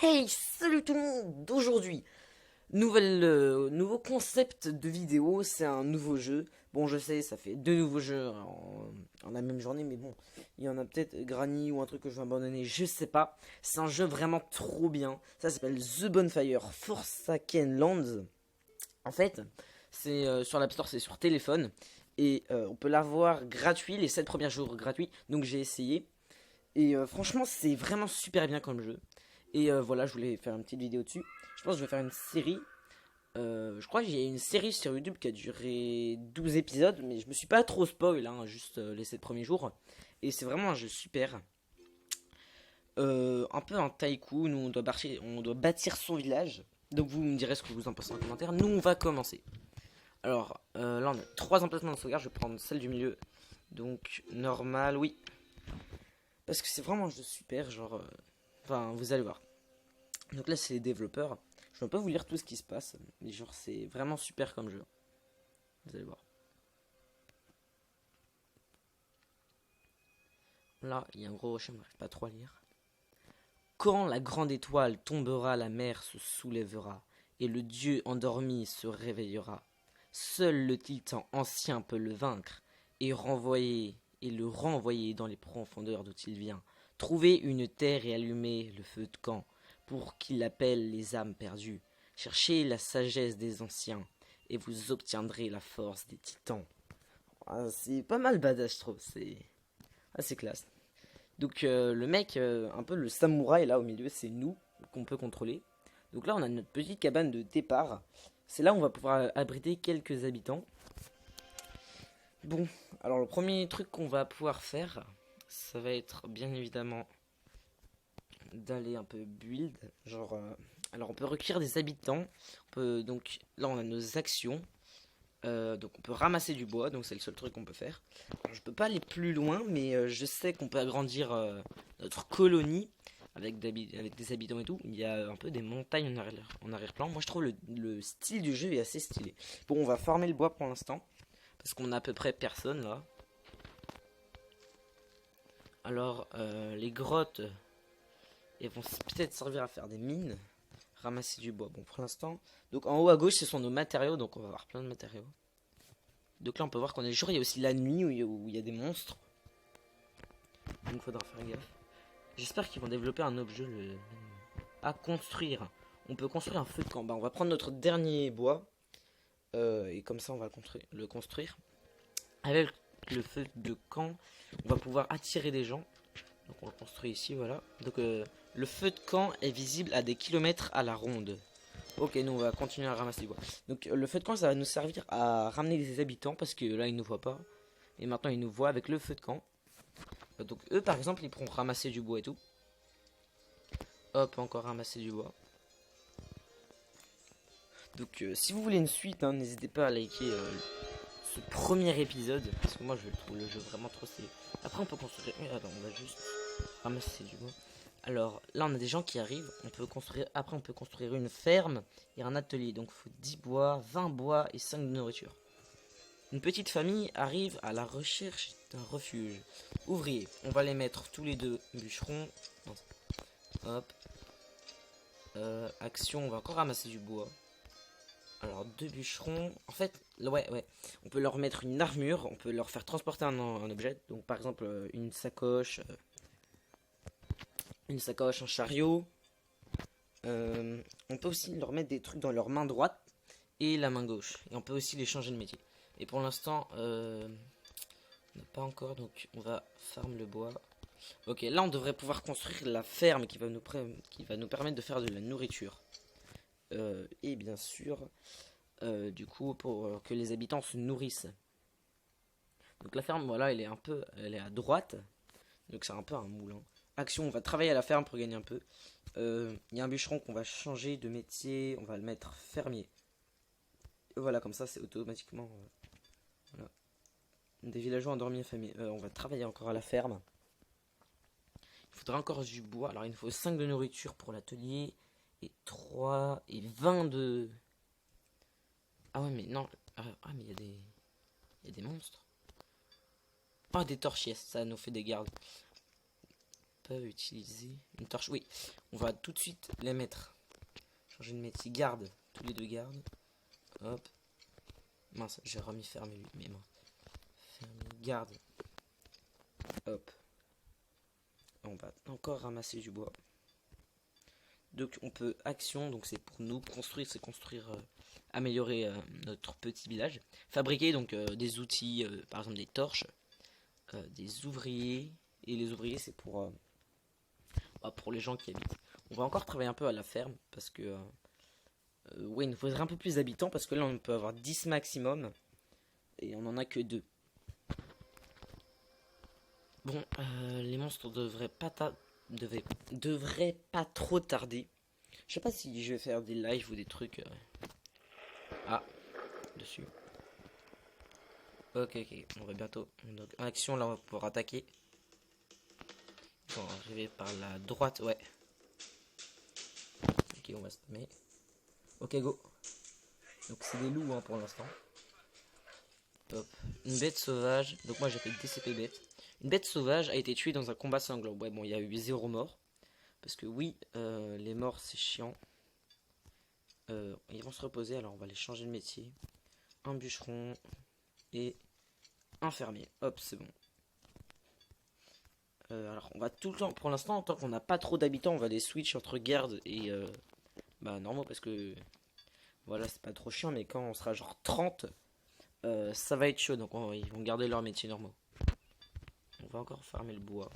Hey, salut tout le monde! D'aujourd'hui, nouveau concept de vidéo, c'est un nouveau jeu. Bon, je sais, ça fait deux nouveaux jeux en la même journée, mais bon, il y en a peut-être Granny ou un truc que je vais abandonner, je sais pas. C'est un jeu vraiment trop bien. Ça s'appelle The Bonfire Forsaken Lands. En fait, c'est sur l'App Store, c'est sur téléphone. Et on peut l'avoir gratuit, les 7 premiers jours gratuits. Donc j'ai essayé. Et franchement, c'est vraiment super bien comme jeu. Et voilà, je voulais faire une petite vidéo dessus. Je pense que je vais faire une série. Je crois qu'il y a une série sur YouTube qui a duré 12 épisodes, mais je me suis pas trop spoil, hein, juste les 7 premiers jours. Et c'est vraiment un jeu super. Un peu un tycoon où on doit bâtir son village. Donc vous me direz ce que vous en pensez en commentaire. Nous, on va commencer. Alors, là, on a 3 emplacements de sauvegarde. Je vais prendre celle du milieu. Donc, normal, oui. Parce que c'est vraiment un jeu super, genre... Enfin, vous allez voir. Donc là, c'est les développeurs. Je ne vais pas vous lire tout ce qui se passe, mais genre, c'est vraiment super comme jeu. Vous allez voir. Là, il y a un gros rocher, je n'arrive pas trop à lire. Quand la grande étoile tombera, la mer se soulèvera, et le dieu endormi se réveillera. Seul le titan ancien peut le vaincre, et le renvoyer dans les profondeurs d'où il vient. Trouver une terre et allumer le feu de camp, pour qu'il appelle les âmes perdues. Cherchez la sagesse des anciens, et vous obtiendrez la force des titans. Ah, c'est pas mal badass, je trouve. C'est assez classe. Donc le mec, un peu le samouraï là au milieu, c'est nous qu'on peut contrôler. Donc là, on a notre petite cabane de départ. C'est là où on va pouvoir abriter quelques habitants. Bon, alors le premier truc qu'on va pouvoir faire, ça va être bien évidemment d'aller un peu build, genre alors on peut recueillir des habitants, donc là on a nos actions, donc on peut ramasser du bois, donc c'est le seul truc qu'on peut faire. Alors, je peux pas aller plus loin, mais je sais qu'on peut agrandir notre colonie avec des habitants et tout. Il y a un peu des montagnes en arrière-plan. Moi je trouve le style du jeu est assez stylé. Bon, on va farmer le bois pour l'instant parce qu'on a à peu près personne là. Alors les grottes, elles vont peut-être servir à faire des mines, ramasser du bois. Bon, pour l'instant. Donc en haut à gauche, ce sont nos matériaux. Donc on va avoir plein de matériaux. Donc là, on peut voir qu'on est le jour. Il y a aussi la nuit où il y a des monstres. Donc il faudra faire gaffe. J'espère qu'ils vont développer un objet à construire. On peut construire un feu de camp. Bah, on va prendre notre dernier bois. Et comme ça, on va le construire. Avec le feu de camp, on va pouvoir attirer des gens. Donc on le construit ici, voilà. Donc le feu de camp est visible à des kilomètres à la ronde. Ok, nous on va continuer à ramasser du bois. Donc le feu de camp, ça va nous servir à ramener des habitants parce que là ils nous voient pas. Et maintenant ils nous voient avec le feu de camp. Donc eux par exemple ils pourront ramasser du bois et tout. Hop, encore ramasser du bois. Donc si vous voulez une suite, hein, n'hésitez pas à liker ce premier épisode. Parce que moi je trouve le jeu vraiment trop stylé. Après on peut construire... Attends, on va juste ramasser du bois. Alors là on a des gens qui arrivent. Après on peut construire une ferme et un atelier. Donc il faut 10 bois, 20 bois et 5 de nourriture. Une petite famille arrive à la recherche d'un refuge. Ouvriers, on va les mettre tous les deux. Bûcherons. Hop. Action, on va encore ramasser du bois. Alors deux bûcherons. En fait, ouais. On peut leur mettre une armure. On peut leur faire transporter un objet. Donc par exemple une sacoche. Un chariot. On peut aussi leur mettre des trucs dans leur main droite et la main gauche. Et on peut aussi les changer de métier. Et pour l'instant, on n'a pas encore, donc on va farm le bois. Ok, là on devrait pouvoir construire la ferme qui va nous permettre de faire de la nourriture. Et bien sûr, du coup, pour que les habitants se nourrissent. Donc la ferme, voilà, elle est à droite. Donc c'est un peu un moulin. Action, on va travailler à la ferme pour gagner un peu. Il y a un bûcheron qu'on va changer de métier. On va le mettre fermier. Et voilà, comme ça, c'est automatiquement... voilà. Des villageois endormis et familles. On va travailler encore à la ferme. Il faudra encore du bois. Alors, il nous faut 5 de nourriture pour l'atelier. Et 3 et 20 de... Ah ouais, mais non. Ah, mais il y a des monstres. Ah, des torches, yes, ça nous fait des gardes. Pas utiliser une torche, oui. On va tout de suite les mettre. Changer de métier, garde. Tous les deux gardes. Hop. Mince, j'ai remis fermé lui, mais mince. Fermé, garde. Hop. On va encore ramasser du bois. Donc on peut action, donc c'est pour nous construire, c'est construire, améliorer notre petit village. Fabriquer donc des outils, par exemple des torches, des ouvriers. Et les ouvriers c'est pour les gens qui habitent. On va encore travailler un peu à la ferme parce que ouais, il nous faudrait un peu plus d'habitants parce que là on peut avoir 10 maximum et on en a que 2. Bon, les monstres devraient pas trop tarder. Je sais pas si je vais faire des lives ou des trucs. Ah, dessus. Ok, ok, on va bientôt. Donc, action, là on va pouvoir attaquer. Ils vont arriver par la droite, ouais. Ok, on va se mettre. Ok, go. Donc c'est des loups hein, pour l'instant. Hop. Une bête sauvage. Donc moi j'ai fait DCP bête. Une bête sauvage a été tuée dans un combat sanglant. Ouais, bon, il y a eu 0 mort. Parce que oui, les morts c'est chiant. Ils vont se reposer, alors on va les changer de métier. Un bûcheron et un fermier. Hop, c'est bon. Alors on va tout le temps, pour l'instant, tant qu'on n'a pas trop d'habitants, on va les switch entre garde et normaux parce que voilà, c'est pas trop chiant, mais quand on sera genre 30, ça va être chaud, donc ils vont garder leur métier normaux. On va encore farmer le bois.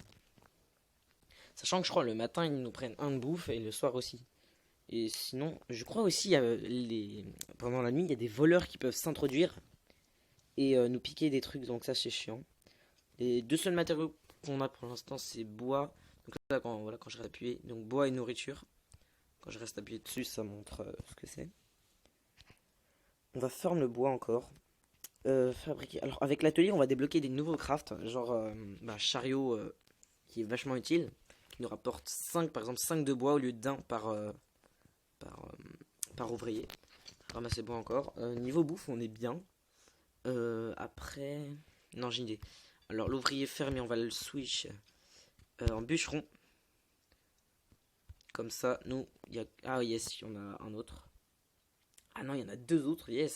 Sachant que je crois le matin ils nous prennent un de bouffe et le soir aussi. Et sinon, je crois aussi pendant la nuit il y a des voleurs qui peuvent s'introduire et nous piquer des trucs, donc ça c'est chiant. Les deux seuls matériaux qu'on a pour l'instant c'est bois. Donc là quand je reste appuyé, donc bois et nourriture. Quand je reste appuyé dessus ça montre ce que c'est. On va farm le bois encore. Fabriquer. Alors avec l'atelier on va débloquer des nouveaux crafts, genre chariot qui est vachement utile, qui nous rapporte 5 par exemple 5 de bois au lieu d'un par, euh, par ouvrier. Ramasser bois encore. Niveau bouffe on est bien. Après. Non j'ai une idée. Alors l'ouvrier fermier on va le switch en bûcheron. Comme ça nous il y a. Ah yes, il y en a un autre. Ah non il y en a deux autres, yes.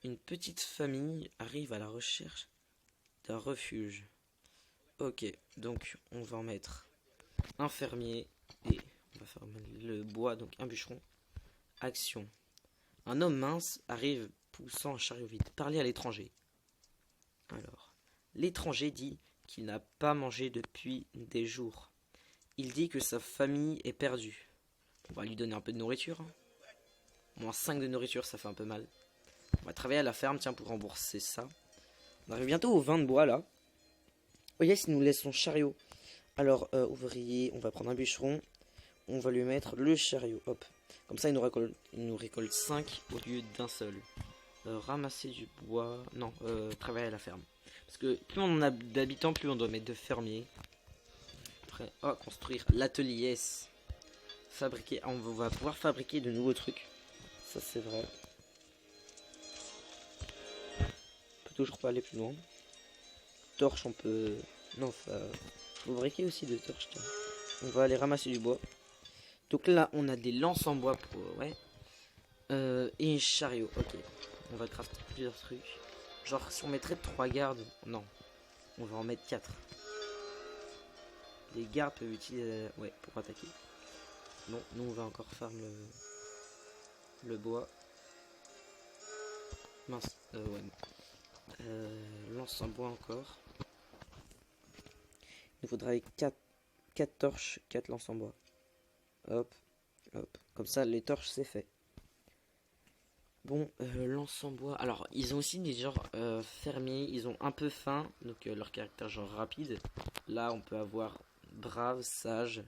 Une petite famille arrive à la recherche d'un refuge. Ok, donc on va en mettre un fermier et on va faire le bois, donc un bûcheron. Action. Un homme mince arrive poussant un chariot vide. Parler à l'étranger. Alors, l'étranger dit qu'il n'a pas mangé depuis des jours. Il dit que sa famille est perdue. On va lui donner un peu de nourriture. Moins 5 de nourriture, ça fait un peu mal. On va travailler à la ferme, tiens, pour rembourser ça. On arrive bientôt au 20 de bois, là. Oh yes, il nous laisse son chariot. Alors, ouvrier, on va prendre un bûcheron. On va lui mettre le chariot. Hop. Comme ça, il nous récolte 5 au lieu d'un seul. Ramasser du bois. Non, travailler à la ferme. Parce que plus on a d'habitants, plus on doit mettre de fermiers. Après, construire l'atelier. Yes. Fabriquer. On va pouvoir fabriquer de nouveaux trucs. Ça, c'est vrai. On peut toujours pas aller plus loin. Torche, on peut. Non, fabriquer aussi des torches. Tiens. On va aller ramasser du bois. Donc là, on a des lances en bois pour. Ouais. Et un chariot. Ok. On va crafter plusieurs trucs. Genre, si on mettrait 3 gardes. Non. On va en mettre 4. Les gardes peuvent utiliser. Ouais, pour attaquer. Non, nous on va encore farm le bois. Mince. Ouais. Lance en bois encore. Il nous faudrait 4 torches, 4 lances en bois. Hop, hop. Comme ça, les torches, c'est fait. Bon, lance en bois. Alors, ils ont aussi des genres fermiers. Ils ont un peu faim. Donc, leur caractère genre rapide. Là, on peut avoir brave, sage,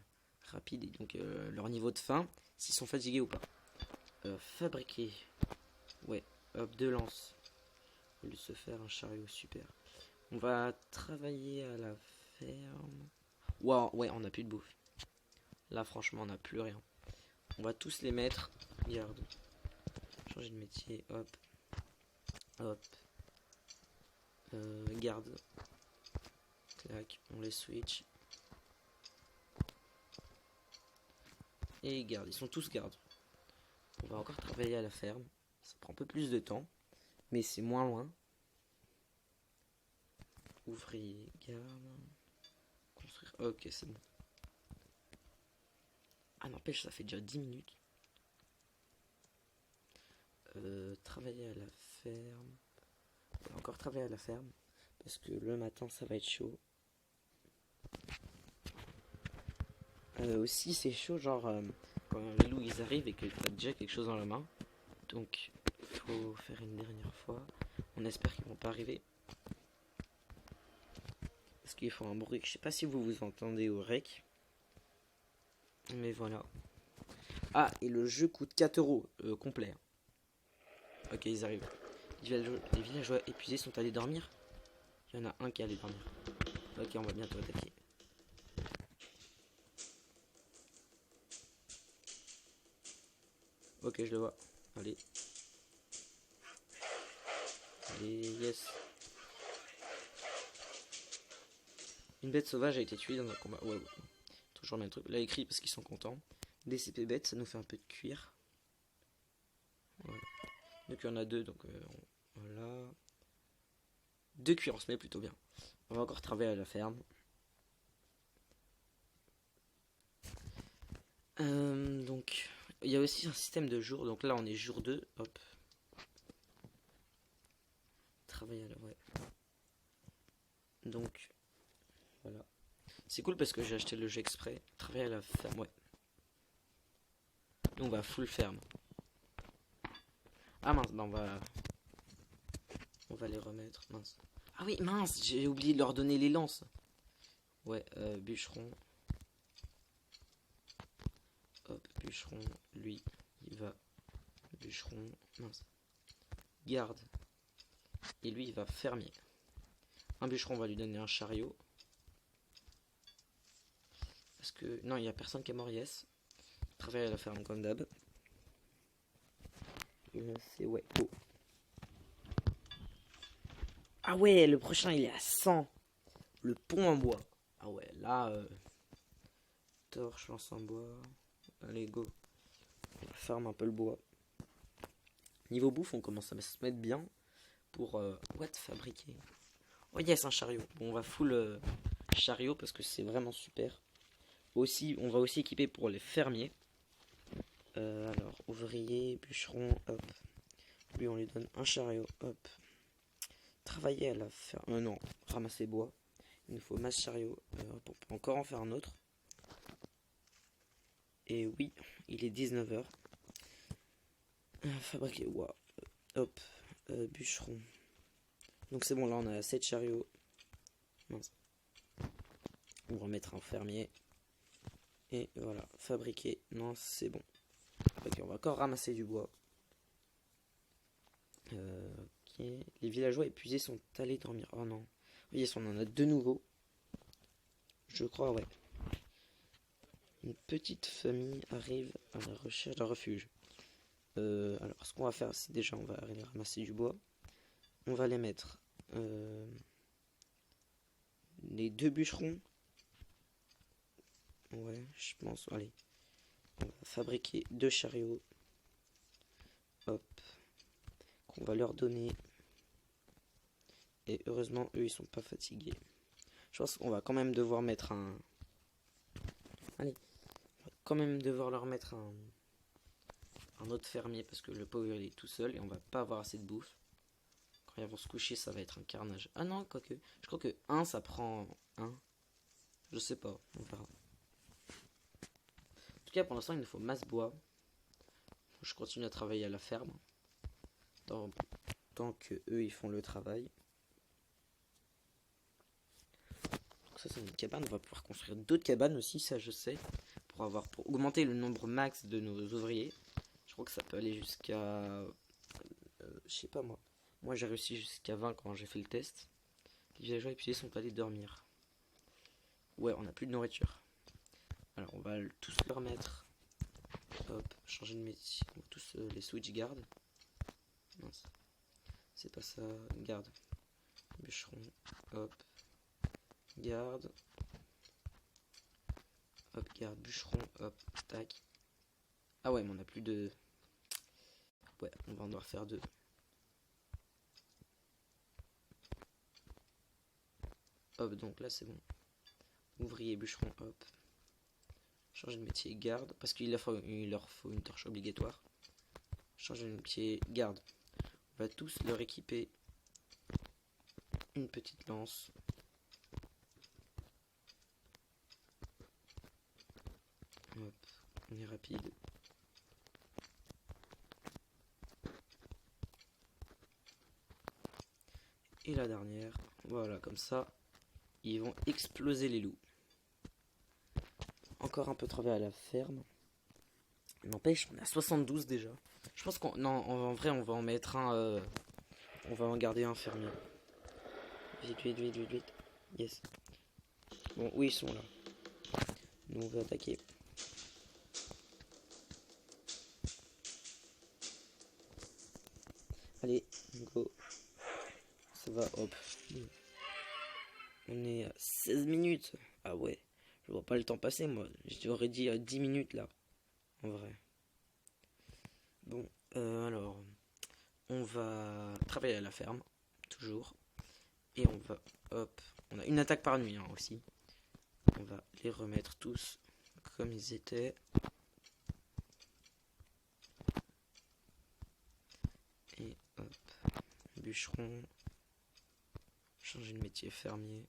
rapide. Et donc, leur niveau de faim. S'ils sont fatigués ou pas. Fabriquer. Ouais, hop, 2 lances. Au lieu de se faire un chariot, super. On va travailler à la ferme. Wow, ouais, on n'a plus de bouffe. Là, franchement, on n'a plus rien. On va tous les mettre. Regarde. Changer de métier. Hop. Hop. Garde. Tac, on les switch. Et garde, ils sont tous gardes. On va encore travailler à la ferme. Ça prend un peu plus de temps, mais c'est moins loin. Ouvrier, garde. Construire. Ok, c'est bon. Ah n'empêche, ça fait déjà 10 minutes. Travailler à la ferme. On va encore travailler à la ferme. Parce que le matin, ça va être chaud. Aussi, c'est chaud, genre, quand les loups ils arrivent et que t'as déjà quelque chose dans la main. Donc, faut faire une dernière fois. On espère qu'ils vont pas arriver. Parce qu'il faut un bruit. Je sais pas si vous vous entendez au rec. Mais voilà. Ah, et le jeu coûte 4 euros complet. Ok, ils arrivent. Les villageois épuisés sont allés dormir. Il y en a un qui est allé dormir. Ok, on va bientôt attaquer. Ok, je le vois. Allez. Allez, yes. Une bête sauvage a été tuée dans un combat. Ouais. Toujours le même truc. Là, écrit parce qu'ils sont contents. DCP bête, ça nous fait un peu de cuir. Ouais. Donc il y en a deux, donc voilà. 2 cuirs, on se met plutôt bien. On va encore travailler à la ferme. Donc, il y a aussi un système de jours. Donc là, on est jour 2. Hop. Travailler à la... Ouais. Donc, voilà. C'est cool parce que j'ai acheté le jeu exprès. Travailler à la ferme, ouais. Nous, on va full ferme. Ah mince, bah on va les remettre. Mince. Ah oui, mince, j'ai oublié de leur donner les lances. Ouais, bûcheron. Hop, bûcheron, lui, il va. Bûcheron, mince. Garde. Et lui, il va fermier. Un bûcheron, on va lui donner un chariot. Parce que... Non, il n'y a personne qui est mort, yes. Travailler à la ferme comme d'hab. C'est ouais. Oh. Ah ouais, le prochain, il est à 100. Le pont en bois. Ah ouais, là... Torche, lance en bois. Allez, go. On ferme un peu le bois. Niveau bouffe, on commence à se mettre bien. Pour... what, fabriquer. Oh yes, un chariot. Bon, on va full chariot parce que c'est vraiment super. Aussi, on va aussi équiper pour les fermiers. Alors, ouvrier, bûcheron, hop. Lui, on lui donne un chariot, hop. Travailler à la ferme. Non, ramasser bois. Il nous faut masse chariot. On peut encore en faire un autre. Et oui, il est 19h. Fabriquer, wow. Hop. Bûcheron. Donc c'est bon, là on a 7 chariots. Mince. On va remettre un fermier. Et voilà, fabriquer. Non, c'est bon. Ok, on va encore ramasser du bois. Ok. Les villageois épuisés sont allés dormir. Oh non. Oui, on en a 2 nouveaux. Je crois, ouais. Une petite famille arrive à la recherche d'un refuge. Alors, ce qu'on va faire, c'est déjà, on va aller ramasser du bois. On va les mettre. Les 2 bûcherons. Ouais, je pense. Allez. On va fabriquer 2 chariots. Hop. Qu'on va leur donner. Et heureusement, eux, ils sont pas fatigués. Je pense qu'on va quand même devoir mettre un... Allez. On va quand même devoir leur mettre un autre fermier. Parce que le pauvre, il est tout seul. Et on va pas avoir assez de bouffe. Quand ils vont se coucher, ça va être un carnage. Ah non, quoique. Je crois que 1, ça prend 1. Je sais pas. On verra. En tout cas, pour l'instant, il nous faut masse bois. Je continue à travailler à la ferme. Tant que eux, ils font le travail. Donc ça, c'est une cabane. On va pouvoir construire d'autres cabanes aussi, ça je sais. Pour augmenter le nombre max de nos ouvriers. Je crois que ça peut aller jusqu'à... je sais pas moi. Moi, j'ai réussi jusqu'à 20 quand j'ai fait le test. Les villageois épuisés sont allés dormir. Ouais, on n'a plus de nourriture. Alors, on va tous leur mettre... Hop, changer de métier. On va tous les switch guard. Mince. C'est pas ça. Garde. Bûcheron. Hop. garde. Hop, garde, bûcheron, hop, tac. Ah ouais, mais on a plus de... Ouais, on va en devoir faire 2. Hop, donc là c'est bon. Ouvrier, bûcheron, hop. Changer de métier, garde. Parce qu'il leur faut une torche obligatoire. Changer de métier, garde. On va tous leur équiper une petite lance. Hop, on est rapide. Et la dernière, voilà, comme ça, ils vont exploser les loups. Encore un peu de travail à la ferme. N'empêche, on a 72 déjà. Je pense qu'on... Non, en vrai, on va en mettre un... on va en garder un fermier. Vite, vite, vite, vite, vite. Yes. Bon, oui, ils sont là. Nous, on va attaquer. Allez, go. Ça va, hop. On est à 16 minutes. Ah ouais. Je vois pas le temps passer, moi. J'aurais dit 10 minutes, là. En vrai. Bon, alors... On va travailler à la ferme. Toujours. Et on va... Hop. On a une attaque par nuit, hein, aussi. On va les remettre tous comme ils étaient. Et hop. Bûcheron. Changer de métier, fermier.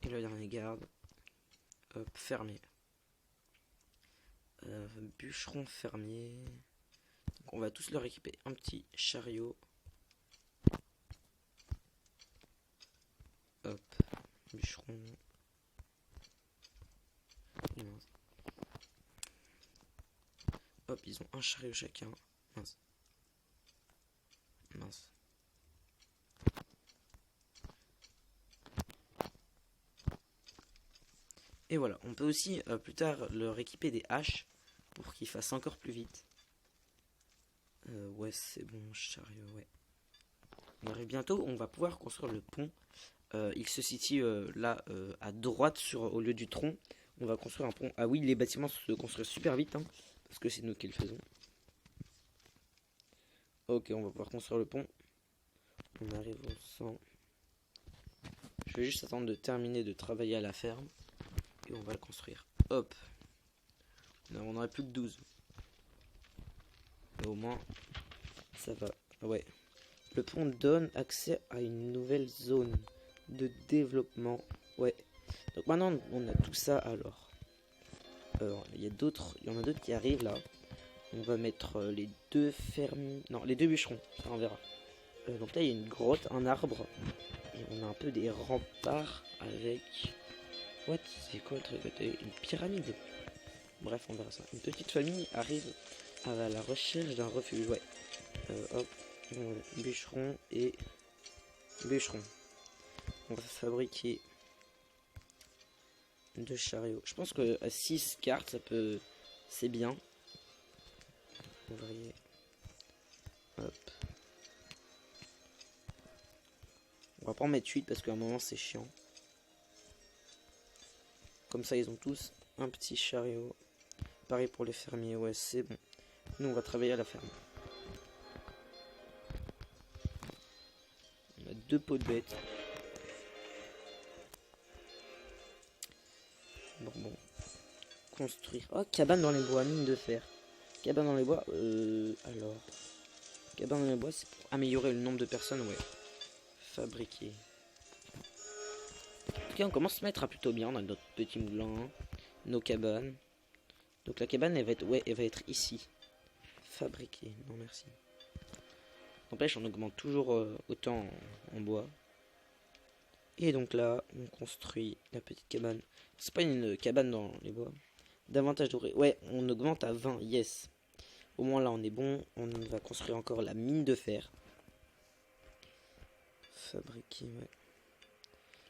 Et le dernier garde. Hop, fermier. Bûcheron, fermier. Donc on va tous leur équiper un petit chariot. Hop, bûcheron. Hop, ils ont un chariot chacun. Mince. Mince. Et voilà, on peut aussi plus tard leur équiper des haches pour qu'ils fassent encore plus vite. Ouais, c'est bon, chariot, ouais. On arrive bientôt, on va pouvoir construire le pont. Il se situe là, à droite, au lieu du tronc. On va construire un pont. Ah oui, les bâtiments se construisent super vite, hein, parce que c'est nous qui le faisons. Ok, on va pouvoir construire le pont. On arrive au 100. Je vais juste attendre de terminer de travailler à la ferme. Et on va le construire. Hop. On n'aurait plus que 12. Mais au moins, ça va. Ouais. Le pont donne accès à une nouvelle zone de développement. Ouais. Donc maintenant, on a tout ça alors. Il y en a d'autres qui arrivent là. On va mettre les 2 fermiers. Non, les 2 bûcherons. Ça, on verra. Donc là, il y a une grotte, un arbre. Et on a un peu des remparts avec... What? C'est quoi le truc? Une pyramide. Bref, on verra ça. Une petite famille arrive à la recherche d'un refuge. Ouais. Hop. Bûcheron et bûcheron. On va fabriquer 2 chariots. Je pense que à 6 cartes, ça peut... C'est bien. Ouvrier. Hop. On va pas en mettre 8 parce qu'à un moment c'est chiant. Comme ça, ils ont tous un petit chariot. Pareil pour les fermiers, ouais, c'est bon. Nous, on va travailler à la ferme. On a 2 pots de bêtes. Bon. Construire. Oh, cabane dans les bois, mine de fer. Cabane dans les bois, alors... Cabane dans les bois, c'est pour améliorer le nombre de personnes, ouais. Fabriquer. Ok, on commence à se mettre à plutôt bien. On a notre petit moulin, nos cabanes. Donc la cabane, elle va être ici. Fabriquer. Non, merci. N'empêche, on augmente toujours autant en bois. Et donc là, on construit la petite cabane. C'est pas une cabane dans les bois. Davantage doré. Ouais, on augmente à 20. Yes. Au moins là, on est bon. On va construire encore la mine de fer. Fabriquer, ouais.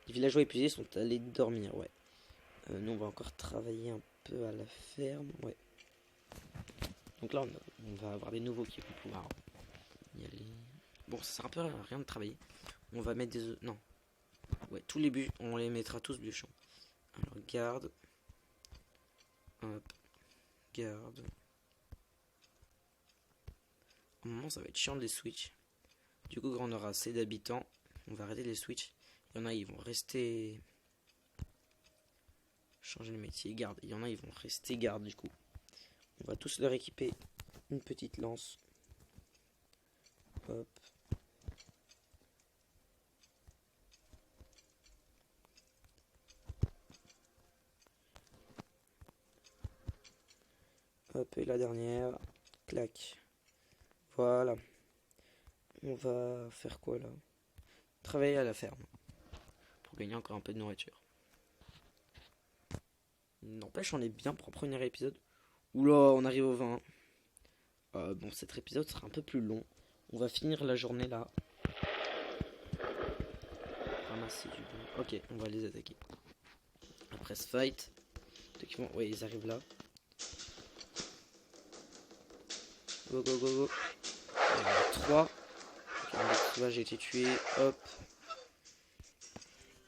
Les villageois épuisés sont allés dormir, ouais. Nous, on va encore travailler un peu à la ferme, ouais. Donc là, on va avoir des nouveaux qui vont pouvoir y aller. Bon, ça sert un peu à rien de travailler. On va mettre des œufs. Non. Ouais, tous les bûches, on les mettra tous bûcherons. Alors, garde. Hop. Garde. À un moment, ça va être chiant de les switch. Du coup, quand on aura assez d'habitants, on va arrêter de les switch. Il y en a, ils vont rester... Changer le métier, garde. Il y en a, ils vont rester garde, du coup. On va tous leur équiper une petite lance. Hop. Hop, et la dernière. Clac. Voilà. On va faire quoi, là? Travailler à la ferme. Pour gagner encore un peu de nourriture. N'empêche, on est bien pour un premier épisode. Oula, on arrive au 20. Bon, cet épisode sera un peu plus long. On va finir la journée là. Ramasser du bois. Ok, on va les attaquer. Après ce fight. Ouais, ils arrivent là. Go, go, go, go. Il y en a 3. Là, j'ai été tué. Hop.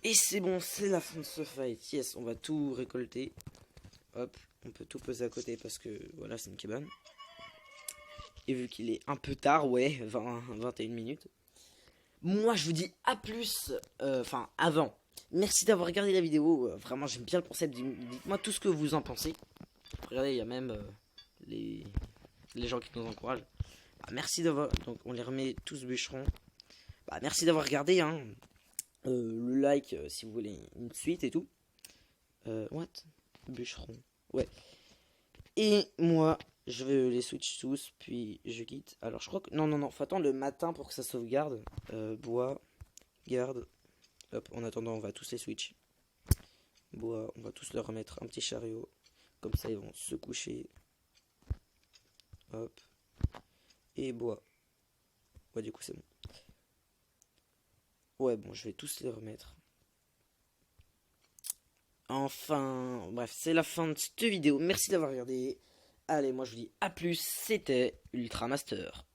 Et c'est bon, c'est la fin de ce fight. Yes, on va tout récolter. Hop, on peut tout poser à côté parce que voilà, c'est une cabane. Et vu qu'il est un peu tard, ouais, 21 minutes. Moi, je vous dis à plus. Enfin, avant. Merci d'avoir regardé la vidéo. Vraiment, j'aime bien le concept. Dites-moi tout ce que vous en pensez. Regardez, il y a même les gens qui nous encouragent. Bah, merci d'avoir. Donc, on les remet tous bûcherons. Bah, merci d'avoir regardé. Hein. Le like si vous voulez une suite et tout. What? Bûcheron. Ouais. Et moi, je vais les switch tous, puis je quitte. Alors, je crois que... Non, faut attendre le matin pour que ça sauvegarde. Bois, garde. Hop, en attendant, on va tous les switch. Bois, on va tous leur remettre un petit chariot. Comme ça, ils vont se coucher. Hop. Et bois. Ouais, du coup, c'est bon. Ouais, bon, je vais tous les remettre. Enfin, bref, c'est la fin de cette vidéo. Merci d'avoir regardé. Allez, moi je vous dis à plus. C'était Ultra Master.